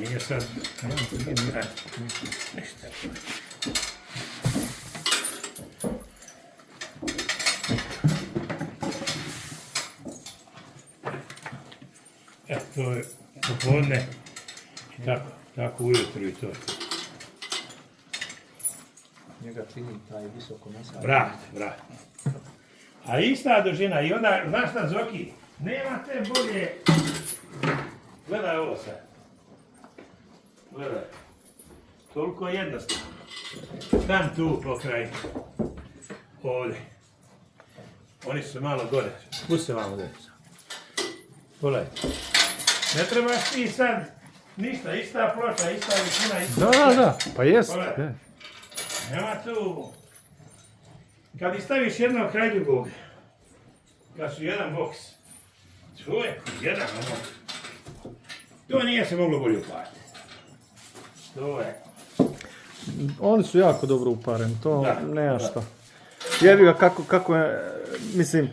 nije sad... Ništa. To je popodne i tako ujutru i to. Njega čini taj visoko nasad. Vrat. A ista dužina i onda, znaš šta Zoki, nema te bolje... Gledaj ovo sad. Gledaj. Toliko jednostavno. Stan tu pokraj. Ovdje. Oni su malo gore. Pusti se malo gore. Pogledaj. Ne trebaš ti sad ništa, ista ploča, ista visina, ista... Da, pa jest. Nema tu... Kad ih staviš jednog kraj drugog, kad su jedan boks, čovjek, jedan ono, to nije se moglo bolje upaliti. To je... Oni su jako dobro upareni, to nema šta. Jebi ga kako je, mislim,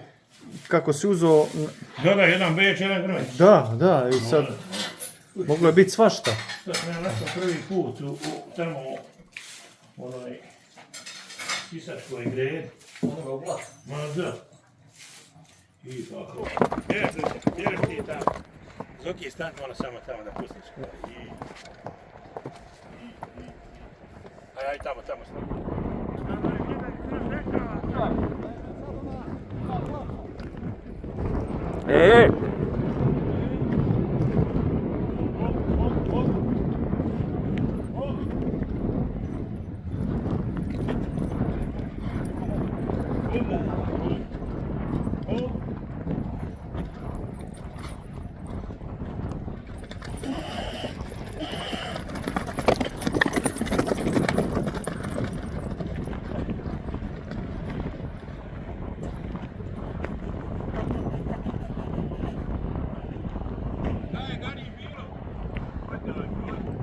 kako si uzeo... Da, jedan beč, jedan grmeć. Da, i sad, moglo je biti svašta. To sam ja našao prvi put tamo u onoj Sisačkoj gredi. Onoga u blatu. Ma da. I tako. Jeriš ti tamo. Zoki, stan malo samo tamo da pustiš. Aj, tamo stani.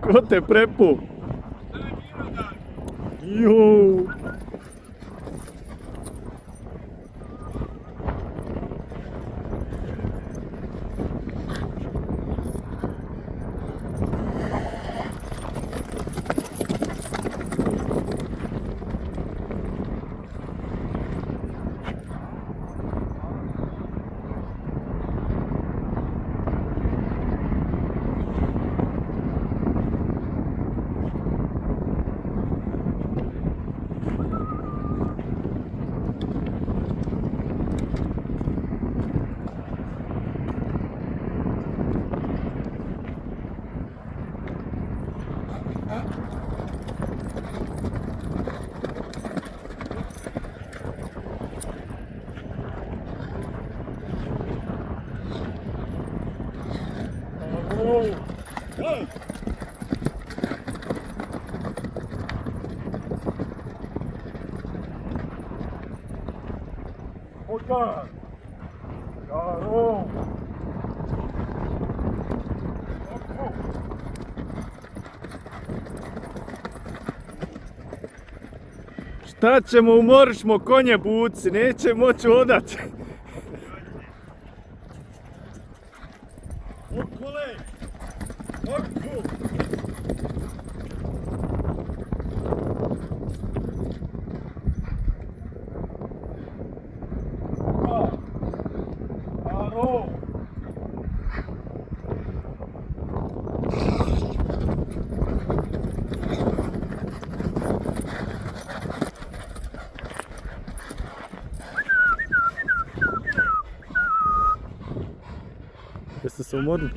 Ko te prepu? Juuu. Šta ćemo, umorit ćemo konje buci, neće moći odat. Jeste se umorili?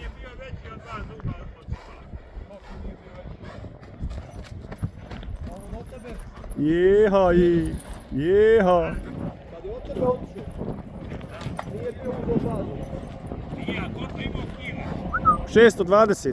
Jeha i... Jeha! Kad je od tebe otišao? Nije bio u bazu. Nije, a koliko imao kila? 620.